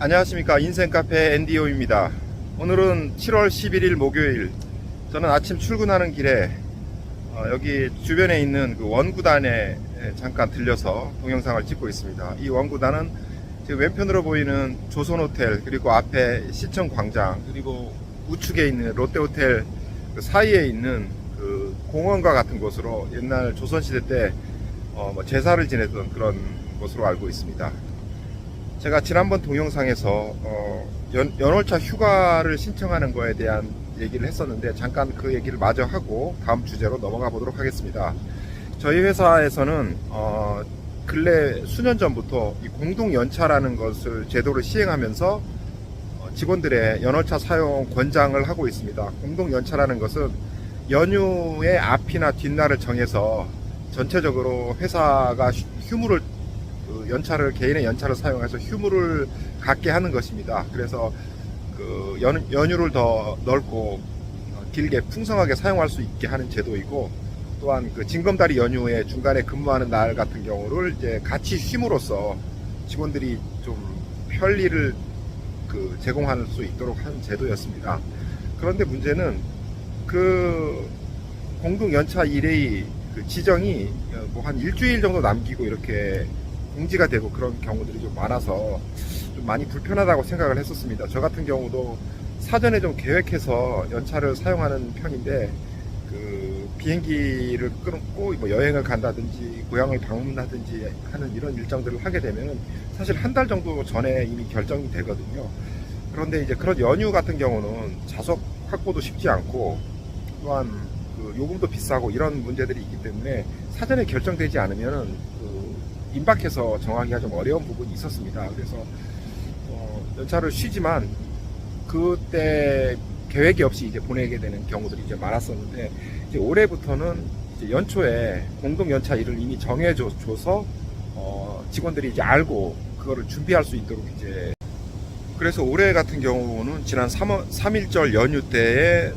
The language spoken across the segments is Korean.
안녕하십니까. 인생카페 NDO입니다. 오늘은 7월 11일 목요일, 저는 아침 출근하는 길에 여기 주변에 있는 그 원구단에 잠깐 들려서 동영상을 찍고 있습니다. 이 원구단은 지금 왼편으로 보이는 조선호텔, 그리고 앞에 시청광장, 그리고 우측에 있는 롯데호텔 그 사이에 있는 그 공원과 같은 곳으로 옛날 조선시대 때 제사를 지내던 그런 곳으로 알고 있습니다. 제가 지난번 동영상에서 연월차 휴가를 신청하는 거에 대한 얘기를 했었는데, 잠깐 그 얘기를 마저 하고 다음 주제로 넘어가 보도록 하겠습니다. 저희 회사에서는 근래 수년 전부터 이 공동연차라는 것을 제도를 시행하면서 직원들의 연월차 사용 권장을 하고 있습니다. 공동연차라는 것은 연휴의 앞이나 뒷날을 정해서 전체적으로 회사가 휴무를 개인의 연차를 사용해서 휴무를 갖게 하는 것입니다. 그래서 그 연휴를 더 넓고 길게 풍성하게 사용할 수 있게 하는 제도이고, 또한 그 징검다리 연휴에 중간에 근무하는 날 같은 경우를 이제 같이 쉼으로써 직원들이 좀 편리를 제공할 수 있도록 하는 제도였습니다. 그런데 문제는 그 공동연차 일의 그 지정이 한 일주일 정도 남기고 이렇게 공지가 되고 그런 경우들이 좀 많아서 좀 많이 불편하다고 생각을 했었습니다. 저 같은 경우도 사전에 좀 계획해서 연차를 사용하는 편인데, 그 비행기를 끊고 여행을 간다든지 고향을 방문하든지 하는 이런 일정들을 하게 되면 사실 한 달 정도 전에 이미 결정이 되거든요. 그런데 이제 그런 연휴 같은 경우는 좌석 확보도 쉽지 않고, 또한 그 요금도 비싸고 이런 문제들이 있기 때문에 사전에 결정되지 않으면은 임박해서 정하기가 좀 어려운 부분이 있었습니다. 그래서 연차를 쉬지만 그때 계획이 없이 이제 보내게 되는 경우들이 이제 많았었는데, 이제 올해부터는 이제 연초에 공동 연차 일을 이미 정해줘서 직원들이 이제 알고 그거를 준비할 수 있도록 이제, 그래서 올해 같은 경우는 지난 3.1절 연휴 때에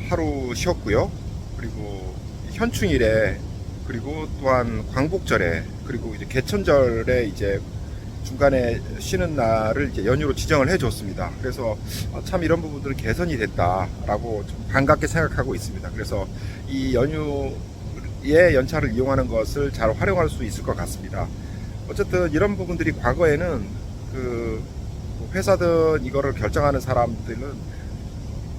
하루 쉬었고요. 그리고 현충일에, 그리고 또한 광복절에, 그리고 이제 개천절에 이제 중간에 쉬는 날을 이제 연휴로 지정을 해줬습니다. 그래서 참 이런 부분들은 개선이 됐다라고 좀 반갑게 생각하고 있습니다. 그래서 이 연휴에 연차를 이용하는 것을 잘 활용할 수 있을 것 같습니다. 어쨌든 이런 부분들이 과거에는 그 회사든 이거를 결정하는 사람들은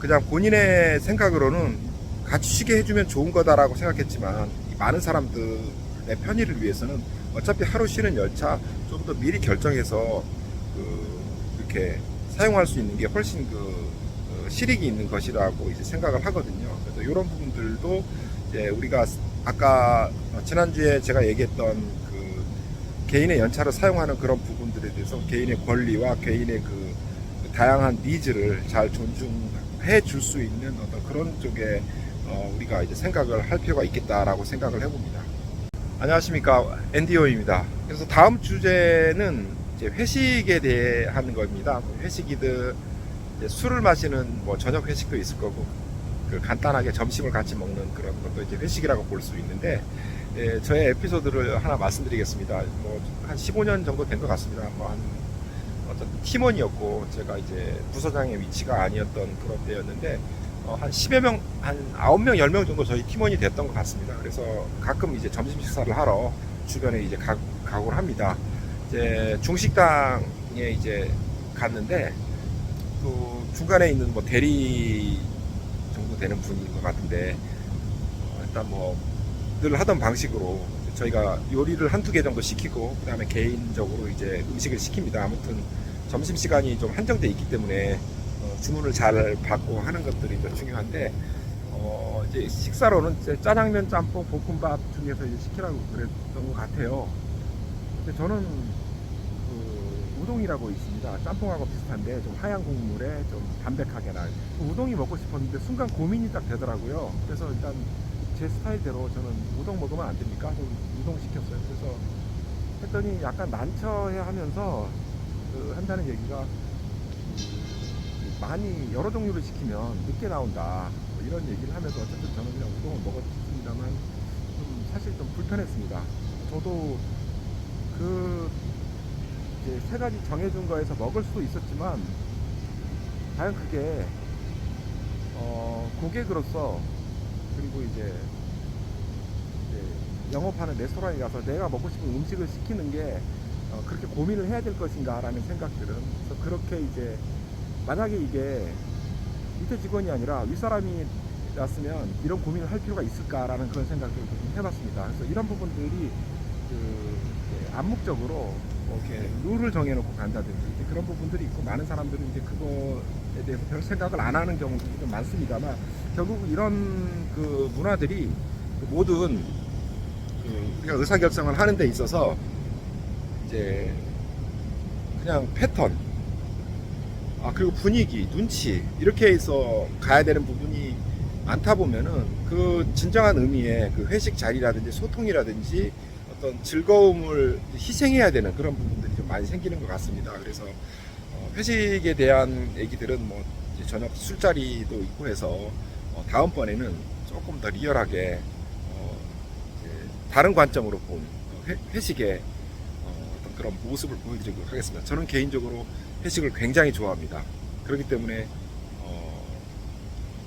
그냥 본인의 생각으로는 같이 쉬게 해주면 좋은 거다라고 생각했지만, 많은 사람들의 편의를 위해서는 어차피 하루 쉬는 열차 좀 더 미리 결정해서 이렇게 사용할 수 있는 게 훨씬 실익이 있는 것이라고 이제 생각을 하거든요. 그래서 이런 부분들도 이제 우리가 아까 지난주에 제가 얘기했던 그 개인의 연차를 사용하는 그런 부분들에 대해서 개인의 권리와 개인의 그 다양한 니즈를 잘 존중해 줄 수 있는 어떤 그런 쪽에 우리가 이제 생각을 할 필요가 있겠다라고 생각을 해봅니다. 안녕하십니까. NDO입니다. 그래서 다음 주제는 이제 회식에 대한 겁니다. 회식이든 술을 마시는 저녁 회식도 있을 거고, 간단하게 점심을 같이 먹는 그런 것도 이제 회식이라고 볼 수 있는데, 저의 에피소드를 하나 말씀드리겠습니다. 한 15년 정도 된 것 같습니다. 어떤 팀원이었고, 제가 이제 부서장의 위치가 아니었던 그런 때였는데, 한 10여 명, 한 9명, 10명 정도 저희 팀원이 됐던 것 같습니다. 그래서 가끔 이제 점심 식사를 하러 주변에 이제 가곤 합니다. 이제 중식당에 이제 갔는데, 또 중간에 있는 대리 정도 되는 분인 것 같은데, 일단 늘 하던 방식으로 저희가 요리를 한두 개 정도 시키고, 그 다음에 개인적으로 이제 음식을 시킵니다. 아무튼 점심시간이 좀 한정돼 있기 때문에 주문을 잘 받고 하는 것들이 더 중요한데, 이제 식사로는 이제 짜장면, 짬뽕, 볶음밥 중에서 이제 시키라고 그랬던 것 같아요. 근데 저는 우동이라고 있습니다. 짬뽕하고 비슷한데 좀 하얀 국물에 좀 담백하게 날 우동이 먹고 싶었는데 순간 고민이 딱 되더라고요. 그래서 일단 제 스타일대로 저는 우동 먹으면 안 됩니까? 좀 우동 시켰어요. 그래서 했더니 약간 난처해 하면서 한다는 얘기가, 많이 여러 종류를 시키면 늦게 나온다 이런 얘기를 하면서, 어쨌든 저는 그냥 우동을 먹었습니다만 사실 좀 불편했습니다. 저도 이제 세 가지 정해준 거에서 먹을 수도 있었지만 과연 그게 고객으로서 그리고 이제 영업하는 레스토랑에 가서 내가 먹고 싶은 음식을 시키는 게 그렇게 고민을 해야 될 것인가 라는 생각들은, 그래서 그렇게 이제 만약에 이게 밑에 직원이 아니라 윗사람이 났으면 이런 고민을 할 필요가 있을까라는 그런 생각을 좀 해봤습니다. 그래서 이런 부분들이 이제 암묵적으로 이렇게 룰을 정해놓고 간다든지 이제 그런 부분들이 있고, 많은 사람들은 이제 그거에 대해서 별 생각을 안 하는 경우들이 좀 많습니다만, 결국 이런 그 문화들이 그 모든 우리가 의사결정을 하는 데 있어서 이제 그냥 패턴, 그리고 분위기, 눈치 이렇게 해서 가야 되는 부분이 많다 보면은 그 진정한 의미의 그 회식 자리라든지 소통이라든지 어떤 즐거움을 희생해야 되는 그런 부분들이 좀 많이 생기는 것 같습니다. 그래서 회식에 대한 얘기들은 뭐 이제 저녁 술자리도 있고 해서 다음번에는 조금 더 리얼하게 이제 다른 관점으로 본 회식의 어떤 그런 모습을 보여드리도록 하겠습니다. 저는 개인적으로 회식을 굉장히 좋아합니다. 그렇기 때문에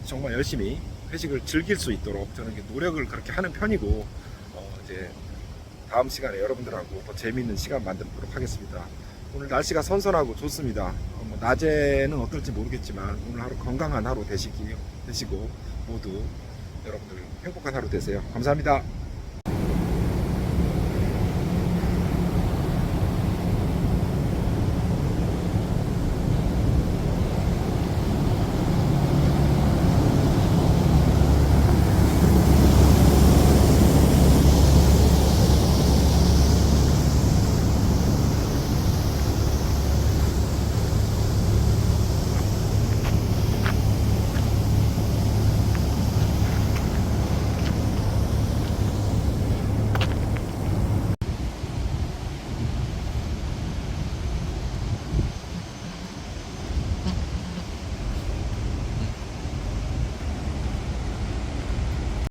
정말 열심히 회식을 즐길 수 있도록 저는 노력을 그렇게 하는 편이고, 이제 다음 시간에 여러분들하고 더 재미있는 시간 만들도록 하겠습니다. 오늘 날씨가 선선하고 좋습니다. 뭐 낮에는 어떨지 모르겠지만 오늘 하루 건강한 하루 되시고 모두 여러분들 행복한 하루 되세요. 감사합니다.